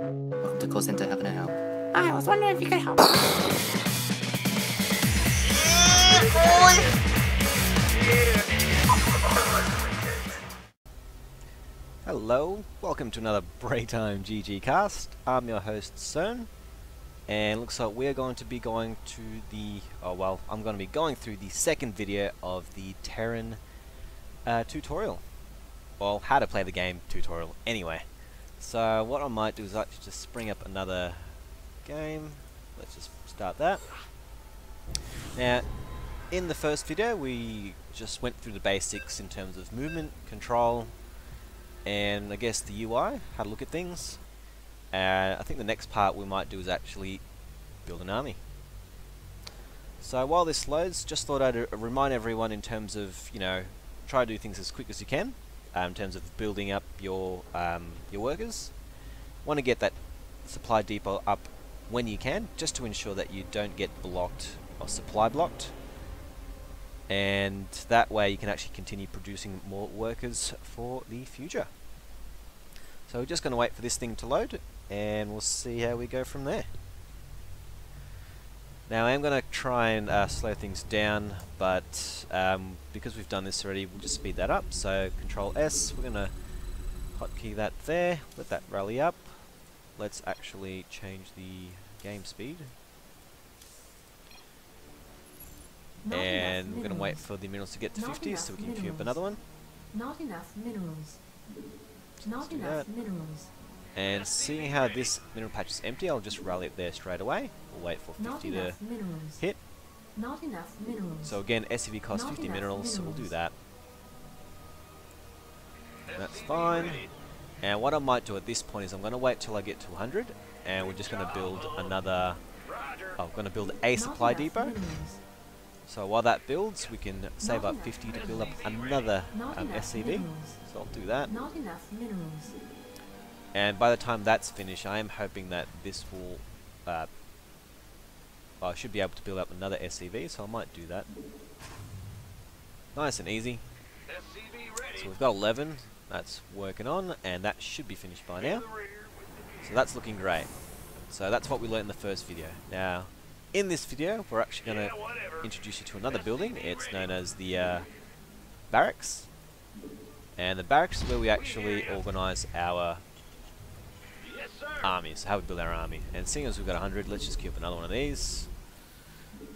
Welcome to call center. How can I help? I was wondering if you could help. Hello, welcome to another BreaktimeGG cast. I'm your host CERN, and looks like we're going to be going to the, I'm going to be going through the second video of the Terran tutorial. Well, how to play the game tutorial anyway. So what I might do is actually just bring up another game. Let's just start that. Now, in the first video we just went through the basics in terms of movement, control, and I guess the UI, how to look at things. I think the next part we might do is actually build an army. So while this loads, just thought I'd remind everyone in terms of, you know, try to do things as quick as you can in terms of building up your workers. Want to get that supply depot up when you can, just to ensure that you don't get blocked or supply blocked. And that way you can actually continue producing more workers for the future. So we're just going to wait for this thing to load and we'll see how we go from there. Now I am going to try and slow things down, but because we've done this already, we'll just speed that up. So Control S, we're going to hotkey that there, let that rally up. Let's actually change the game speed. And we're going to wait for the minerals to get to 50 so we can queue up another one. Not enough minerals. Not enough minerals. And seeing how this mineral patch is empty, I'll just rally it there straight away. We'll wait for 50 to hit. Not enough minerals. So again, SCV costs 50 minerals, so we'll do that. That's fine. And what I might do at this point is I'm going to wait till I get to 100, and we're just going to build another. I'm going to build a supply depot. So while that builds, we can save up 50 to build up another SCV. So I'll do that. Not enough minerals. And by the time that's finished, I am hoping that this will, I should be able to build up another SCV, so I might do that. Nice and easy. So we've got 11, that's working on, and that should be finished by now. So that's looking great. So that's what we learned in the first video. Now, in this video, we're actually going to introduce you to another building. It's known as the barracks. And the barracks is where we actually organise our armies, how we build our army. And seeing as we've got 100, let's just queue up another one of these.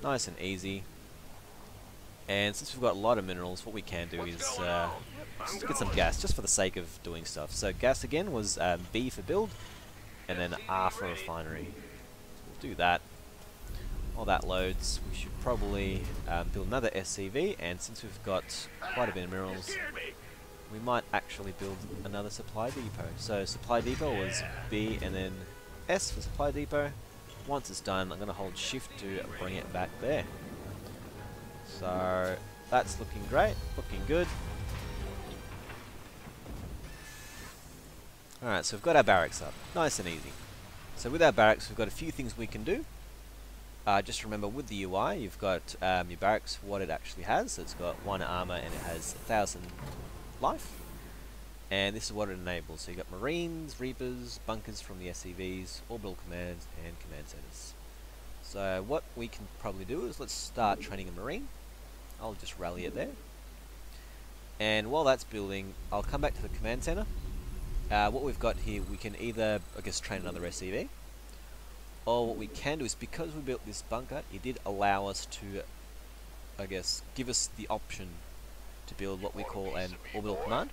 Nice and easy. And since we've got a lot of minerals, what we can do is just get some gas, just for the sake of doing stuff. So gas again was B for build, and then R for refinery. So we'll do that. While that loads, we should probably build another SCV, and since we've got quite a bit of minerals, we might actually build another supply depot. So supply depot was B and then S for supply depot. Once it's done, I'm going to hold shift to bring it back there. So that's looking great, looking good. Alright, so we've got our barracks up, nice and easy. So with our barracks, we've got a few things we can do. Just remember with the UI, you've got your barracks, what it actually has. So it's got 1 armor and it has 1,000 life. And this is what it enables. So you've got Marines, Reapers, bunkers from the SCVs, orbital commands, and command centers. So what we can probably do is let's start training a Marine. I'll just rally it there. And while that's building, I'll come back to the command center. What we've got here, we can either, I guess, train another SCV. Or what we can do is, because we built this bunker, it did allow us to, I guess, give us the option to build what we call an orbital command.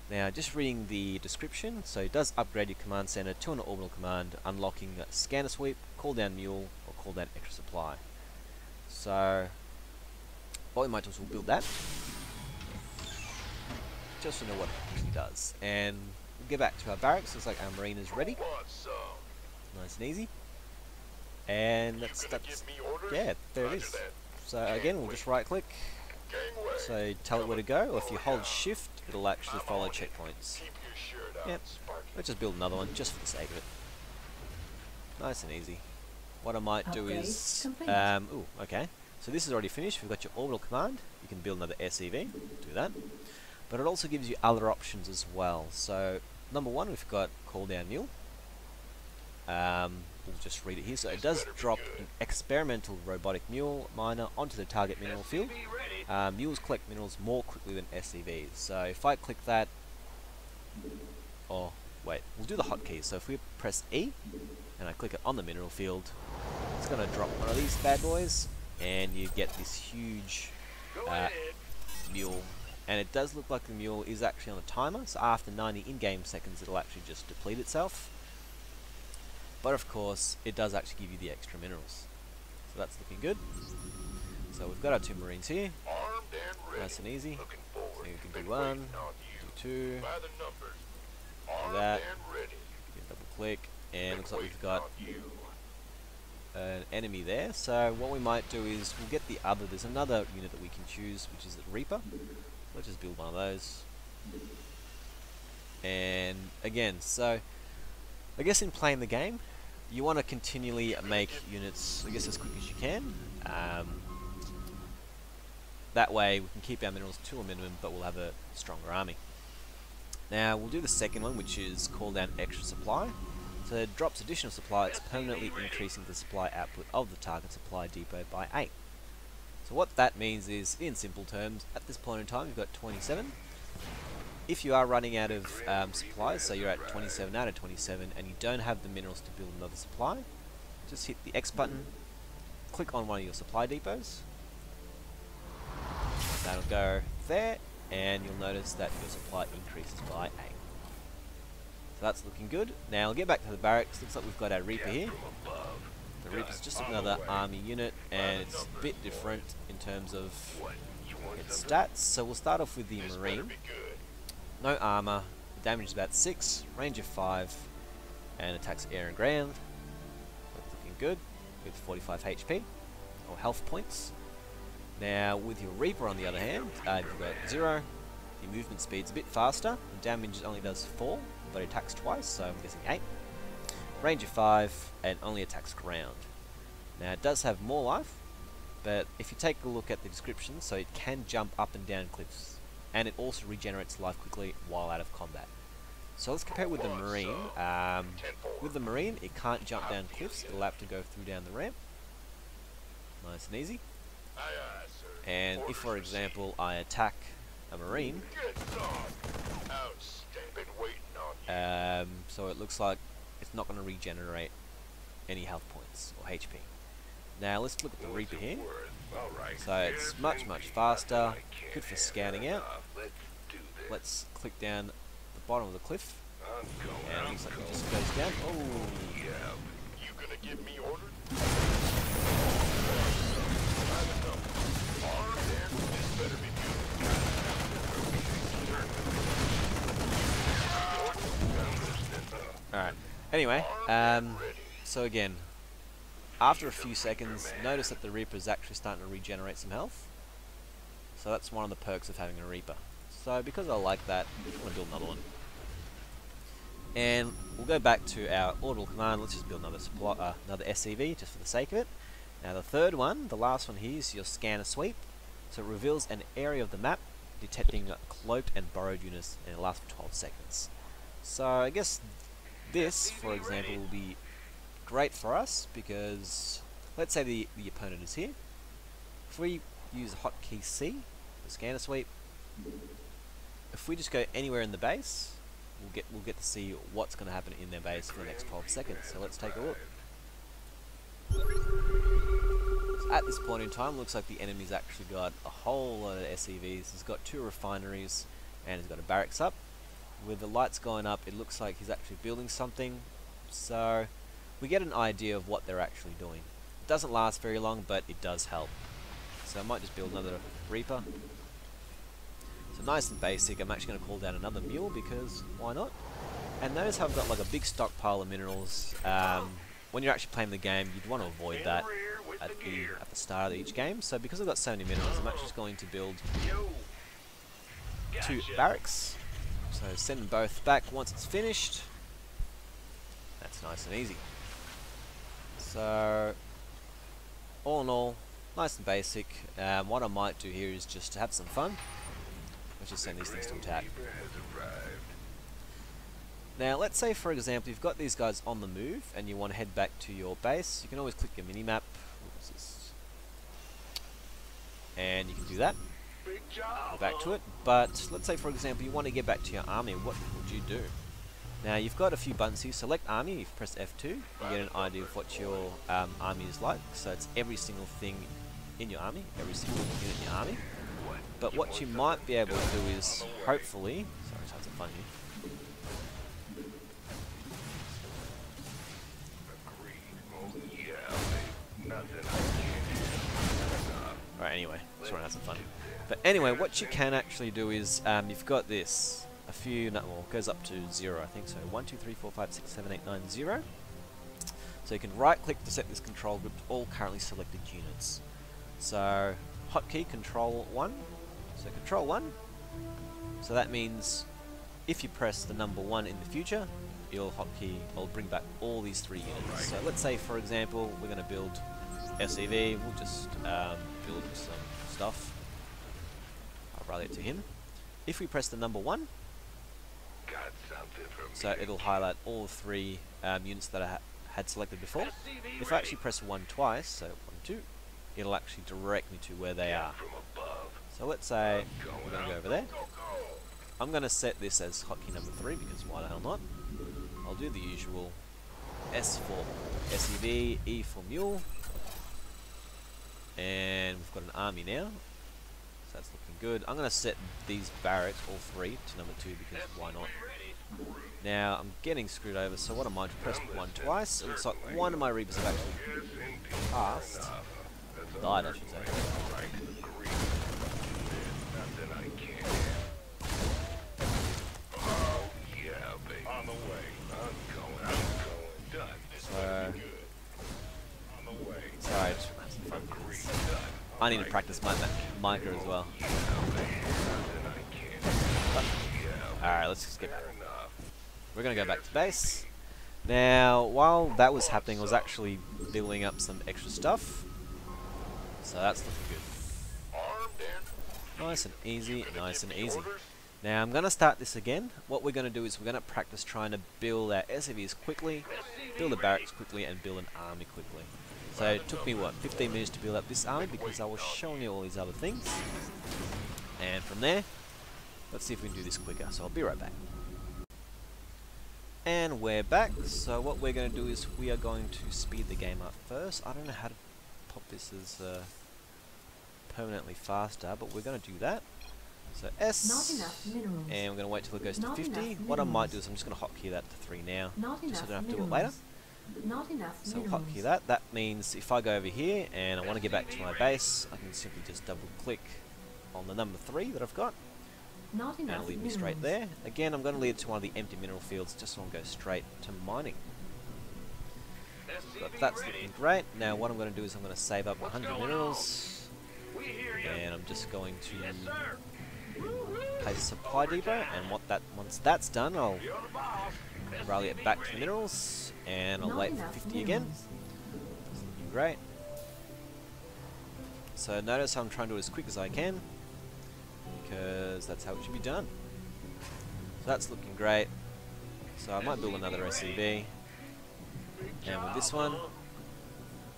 Now, just reading the description, so it does upgrade your command center to an orbital command, unlocking scanner sweep, call down mule, or call down extra supply. So, what we might do is we'll build that, just to know what it actually does. And we'll get back to our barracks. Looks like our marine is ready. Nice and easy. And that's yeah, there it is. So again, we'll just right click. So tell it where to go, or if you hold shift, it'll actually follow checkpoints. Yep. Let's just build another one just for the sake of it. Nice and easy. What I might do is ooh, okay. So this is already finished. We've got your orbital command. You can build another SCV. Do that. But it also gives you other options as well. So number one, we've got call down mule. we'll just read it here. So it does drop an experimental robotic mule miner onto the target mineral field. Mules collect minerals more quickly than SCVs. So if I click that, or wait, we'll do the hotkeys. So if we press E and I click it on the mineral field, it's going to drop one of these bad boys, and you get this huge mule. And it does look like the mule is actually on a timer, so after 90 in-game seconds it'll actually just deplete itself. But of course, it does actually give you the extra minerals. So that's looking good. So we've got our 2 marines here. Nice and easy. So we can do 1, do 2, do that, double click, and looks like we've got an enemy there. So what we might do is we'll get the other, there's another unit that we can choose, which is the Reaper. Let's just build one of those. And again, so I guess in playing the game, you want to continually make units, I guess, as quick as you can. That way we can keep our minerals to a minimum, but we'll have a stronger army. Now we'll do the second one, which is call down extra supply. So it drops additional supply, it's permanently increasing the supply output of the target supply depot by 8. So what that means is, in simple terms, at this point in time you've got 27. If you are running out of supplies, so you're at 27 out of 27, and you don't have the minerals to build another supply, just hit the X button, click on one of your supply depots. That'll go there, and you'll notice that your supply increases by 8. So that's looking good. Now I'll get back to the barracks. Looks like we've got our Reaper here. The Reaper's just another army unit, and it's a bit different in terms of its stats. So we'll start off with the Marine. No armor, damage is about 6, range of 5, and attacks air and ground. That's looking good, with 45 HP, or health points. Now with your Reaper on the other hand, you've got 0, the movement speed's a bit faster, the damage only does 4, but it attacks twice, so I'm guessing 8. Range of 5, and only attacks ground. Now it does have more life, but if you take a look at the description, so it can jump up and down cliffs, and it also regenerates life quickly while out of combat. So let's compare it with the Marine. With the Marine, it can't jump down cliffs, it'll have to go through down the ramp. Nice and easy. And if, for example, I attack a Marine, so it looks like it's not going to regenerate any health points or HP. Now let's look at the Reaper here. So it's much faster, good for scanning out. Let's click down the bottom of the cliff, and it looks like it just goes down. Oh, you gonna give me orders? Alright, anyway, so again, after a few seconds, notice that the Reaper is actually starting to regenerate some health. So that's one of the perks of having a Reaper. So because I like that, I'm going to build another one. And we'll go back to our orbital command. Let's just build another another SCV just for the sake of it. Now the third one, the last one here, is your scanner sweep. So it reveals an area of the map detecting cloaked and burrowed units, and it lasts for 12 seconds. So I guess this, for example, will be great for us because let's say the opponent is here. If we use hotkey C, the scanner sweep, if we just go anywhere in the base, we'll get to see what's going to happen in their base for the next 12 seconds. So let's take a look. So at this point in time, looks like the enemy's actually got a whole lot of SCVs. He's got 2 refineries and he's got a barracks up. With the lights going up, it looks like he's actually building something. So we get an idea of what they're actually doing. It doesn't last very long, but it does help. So I might just build another Reaper. So nice and basic. I'm actually going to call down another mule because why not? And notice how I've got like a big stockpile of minerals. When you're actually playing the game, you'd want to avoid that at the start of each game. So because I've got so many minerals, I'm actually just going to build 2 barracks. So send them both back once it's finished. That's nice and easy. So all in all, nice and basic. What I might do here is just to have some fun. Let's just send these things to attack. Now let's say for example you've got these guys on the move and you want to head back to your base. You can always click your mini-map. What's this? And you can do that. Go back to it. But let's say for example you want to get back to your army. What would you do? Now you've got a few buttons here. Select army. If you press F2, you get an idea of what your army is like. So it's every single thing in your army, every single unit in your army. But what you might be able to do is, hopefully, sorry, it's hard to find you. Alright, anyway, just want to have some fun. But anyway, what you can actually do is, you've got this, a few, well, it goes up to 0 I think, so 1, 2, 3, 4, 5, 6, 7, 8, 9, 0. So you can right click to set this control group to all currently selected units. So, hotkey control 1, so control 1, so that means if you press the number 1 in the future, your hotkey will bring back all these 3 units. So let's say for example we're going to build SEV, we'll just build some stuff. I'll rally it to him. If we press the number 1, so it'll highlight all 3 units that I had selected before. If I actually press 1 twice, so 1, 2, it'll actually direct me to where they are. So let's say we're going to go over there. I'm going to set this as hotkey number 3 because why the hell not? I'll do the usual S for SEV, E for mule, and we've got an army now, so that's looking good. I'm going to set these barracks, all 3, to number 2 because why not? Now I'm getting screwed over, so what I might press 1 twice. It looks like one of my Reapers have actually passed. Died, I should say. Sorry, I need to practice my micro as well. Alright, let's just get back. We're going to go back to base. Now, while that was happening, I was actually building up some extra stuff. So that's looking good. Nice and easy, nice and easy. Now I'm going to start this again. What we're going to do is we're going to practice trying to build our SCVs quickly, build a barracks quickly, and build an army quickly. So it took me, what, 15 minutes to build up this army because I was showing you all these other things. And from there, let's see if we can do this quicker. So I'll be right back. And we're back. So what we're going to do is we are going to speed the game up first. I don't know how to pop this as permanently faster, but we're going to do that. So S, and we're going to wait till it goes to 50. What I might do is I'm just going to hotkey that to 3 now, just so I don't have to do it later. So hotkey that. That means if I go over here and I want to get back to my base, I can simply just double click on the number 3 that I've got, and it'll lead me straight there. Again, I'm going to lead it to one of the empty mineral fields, just so I'll go straight to mining. But that's looking great. Now what I'm going to do is I'm going to save up 100 minerals, and I'm just going to place a supply depot, and once that's done, I'll rally it back to the minerals, and I'll wait for 50 again. That's looking great. So notice how I'm trying to do it as quick as I can, because that's how it should be done. So that's looking great. So I might build another SCV, and with this one,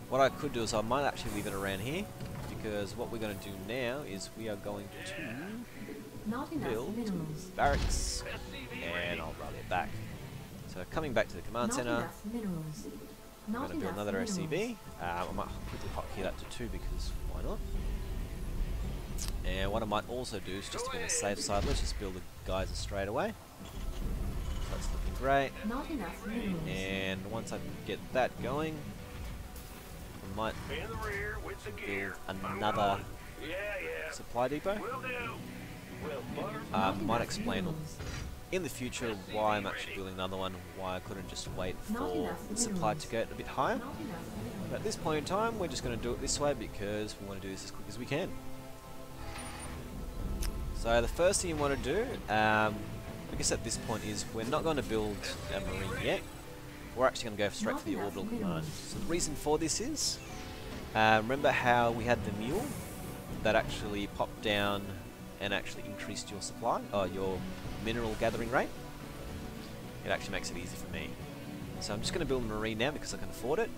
what I could do is I might actually leave it around here, because what we're going to do now is we are going to build barracks, and I'll rally it back. So coming back to the command center, I'm going to build another SCV. I might quickly hotkey that to 2 because why not? And what I might also do is just to be on the safe side, let's just build the geyser straight away. So that's looking great. And once I get that going, I might build another supply depot. Might explain in the future why I'm actually building another one, why I couldn't just wait for the supply to get a bit higher. But at this point in time, we're just going to do it this way because we want to do this as quick as we can. So the first thing you want to do, I guess at this point, is we're not going to build a marine yet. We're actually going to go straight for the orbital command. So the reason for this is, remember how we had the mule that actually popped down and actually increased your supply, or your mineral gathering rate? it actually makes it easy for me. So I'm just going to build a marine now because I can afford it.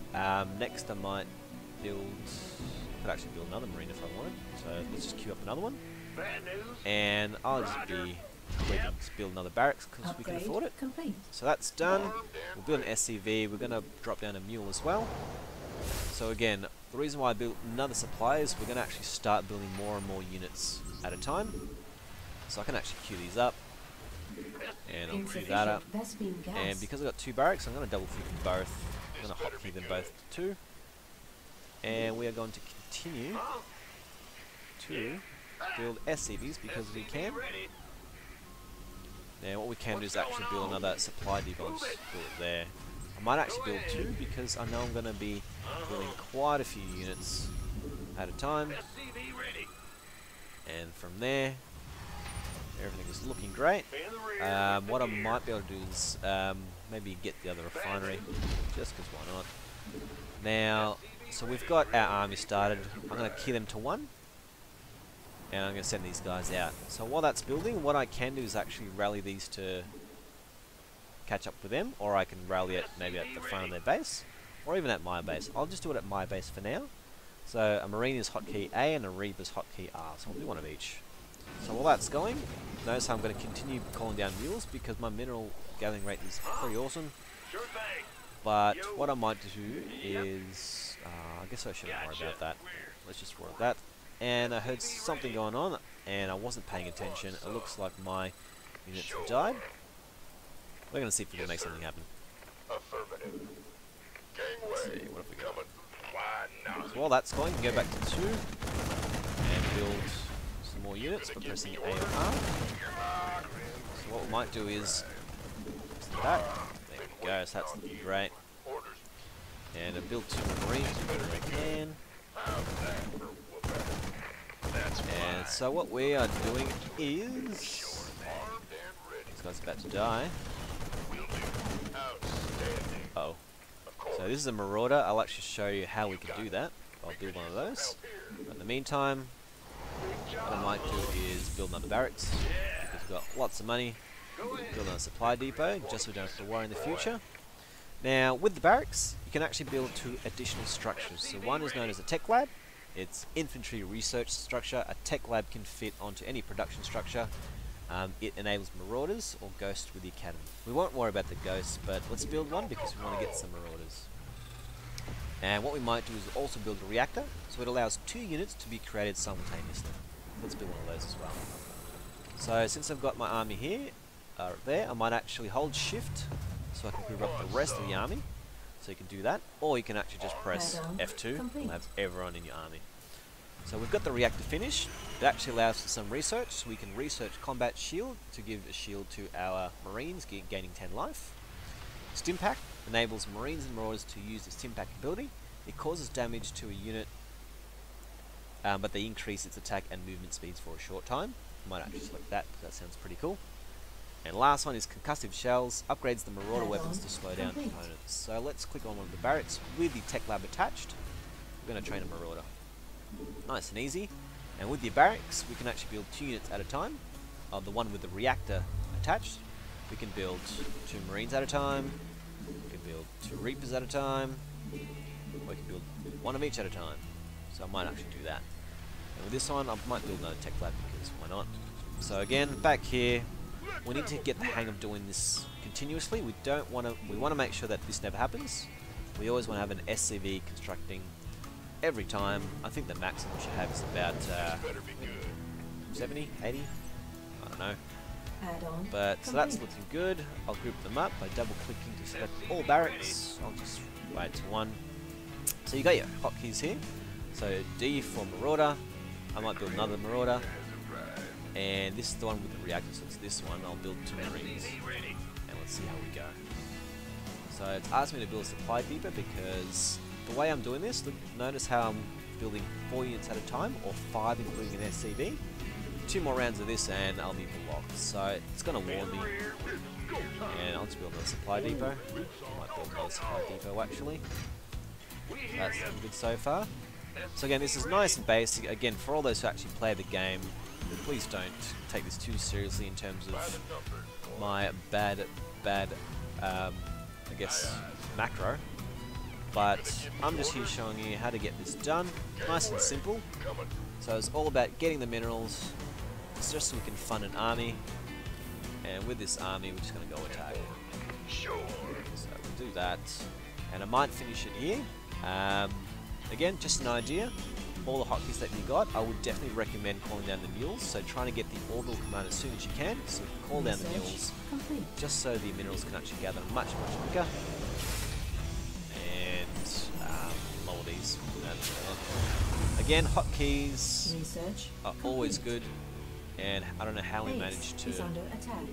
Next I might build... I could actually build another marine if I wanted. So let's just queue up another one. And I'll just be clicking to build another barracks because we can afford it. Complete. So that's done. We'll build an SCV. We're going to drop down a mule as well. So again, the reason why I built another supply is we're going to actually start building more and more units at a time. So I can actually queue these up. And I'll queue that up. And because I've got 2 barracks, I'm going to double click them both. I'm going to hotkey them both to 2. And we are going to continue to build SCVs because we can. Now what we can do is actually build another supply depot. I'll just build it there. I might actually build 2 because I know I'm going to be building quite a few units at a time. And from there, everything is looking great. What I might be able to do is maybe get the other refinery, just because why not. Now, so we've got our army started. I'm going to key them to 1. And I'm going to send these guys out. So while that's building, what I can do is actually rally these to catch up with them, or I can rally it maybe at the front of their base, or even at my base. I'll just do it at my base for now. So a marine is hotkey A and a reaper is hotkey R, so I'll do one of each. So while that's going, notice how I'm going to continue calling down mules because my mineral gathering rate is pretty awesome. But what I might do is, I guess I shouldn't worry about that. Let's just worry about that. And I heard something going on, and I wasn't paying attention. It looks like my units have died. We're going to see if we can make something happen. Let's see, what have we got? So while that's going, we can go back to 2 and build some more units by pressing A or R. So what we might do is that. There we go, so that's looking great. And I build 2 more marines wherever I can. And so what we are doing is... This guy's about to die. Uh-oh. So this is a marauder. I'll actually show you how we can do that. I'll build one of those. But in the meantime, what I might do is build another barracks. Because we've got lots of money. Build another supply depot, just so we don't have to worry in the future. Now, with the barracks, you can actually build 2 additional structures. So one is known as a tech lab. It's infantry research structure. A tech lab can fit onto any production structure. It enables marauders or ghosts with the academy. We won't worry about the ghosts, but let's build one because we want to get some marauders. And what we might do is also build a reactor, so it allows 2 units to be created simultaneously. Let's build one of those as well. So since I've got my army here, there, I might actually hold shift so I can group up the rest of the army. So you can do that, or you can actually just press F2 and have everyone in your army. So we've got the reactor finished. It actually allows for some research. So we can research combat shield to give a shield to our marines, gaining 10 life. Stimpack enables marines and marauders to use the Stimpack ability. It causes damage to a unit, but they increase its attack and movement speeds for a short time. I might actually select that because that sounds pretty cool. And last one is concussive shells, upgrades the marauder weapons to slow down opponents. So let's click on one of the barracks with the tech lab attached. We're going to train a marauder. Nice and easy. And with the barracks, we can actually build 2 units at a time. The one with the reactor attached, we can build 2 marines at a time. We can build 2 reapers at a time. Or we can build 1 of each at a time. So I might actually do that. And with this one, I might build another tech lab because why not? So again, back here, we need to get the hang of doing this continuously. We want to make sure that this never happens. We always want to have an SCV constructing every time. I think the maximum we should have is about 70, 80, I don't know. But so that's looking good. I'll group them up by double clicking to select all barracks. I'll just wait to 1. So you got your hotkeys here. So D for marauder. I might build another marauder. And this is the one with the reactor, so it's this one. I'll build 2 marines. And let's see how we go. So it's asked me to build a supply depot because the way I'm doing this, look, notice how I'm building 4 units at a time, or 5 including an SCV. 2 more rounds of this and I'll be blocked. So it's going to warn me. And I'll just build another supply depot. I might build another supply depot actually. That's looking good so far. So again, this is nice and basic. Again, for all those who actually play the game, please don't take this too seriously in terms of my bad I guess, macro. But I'm just here showing you how to get this done, nice and simple. So it's all about getting the minerals. It's just so we can fund an army, and with this army we're just going to go attack. So we'll do that, and I might finish it here. Again, just an idea. All the hotkeys that you got, I would definitely recommend calling down the mules. So trying to get the orbital command as soon as you can. So call down the mules, just so the minerals can actually gather much quicker. Lower these. Again, hotkeys are always good, and I don't know how we managed to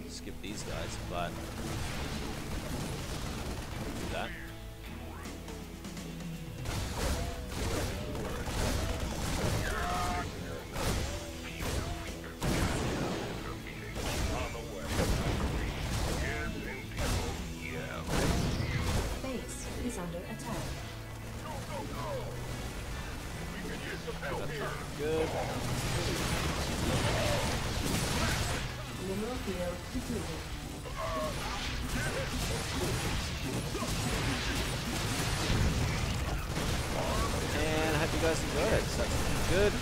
skip these guys, but do that. Base is under attack. Good. Mineral field depleted. And I hope you guys enjoyed it. So that's good.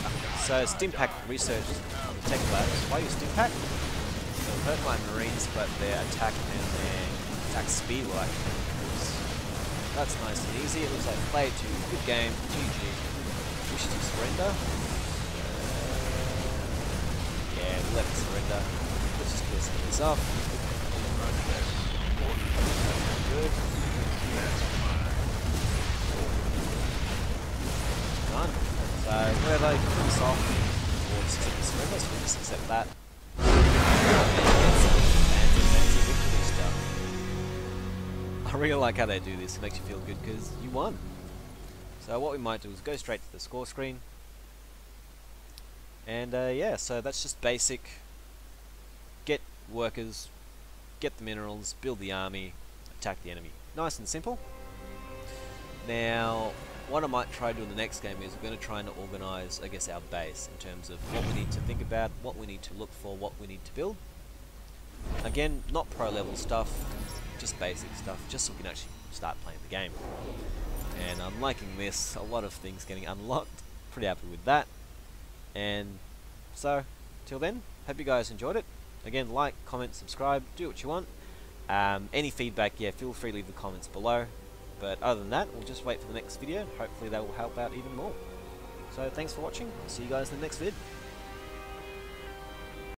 So Stimpack research on the tech labs. Why use Stimpack? They'll hurt my marines, but their attack and their attack speed will actually increase. That's nice and easy. It looks like play 2. Good game. GG. Wish to surrender. Yeah, we'll let it surrender. Let's just clear some of this up. Good. Done. So wherever you put this off, or just accept the surrender, so we'll just accept that. Fancy victory stuff. I really like how they do this. It makes you feel good because you won. So what we might do is go straight to the score screen. And yeah, so that's just basic. Get workers, get the minerals, build the army, attack the enemy. Nice and simple. Now, what I might try to do in the next game is we're going to try and organise, I guess, our base in terms of what we need to think about, what we need to look for, what we need to build. Again, not pro level stuff, just basic stuff, just so we can actually start playing the game. And I'm liking this, a lot of things getting unlocked, pretty happy with that. And so, till then, hope you guys enjoyed it. Again, like, comment, subscribe, do what you want. Any feedback, yeah, feel free to leave the comments below. But other than that, we'll just wait for the next video. Hopefully that will help out even more. So thanks for watching. I'll see you guys in the next vid.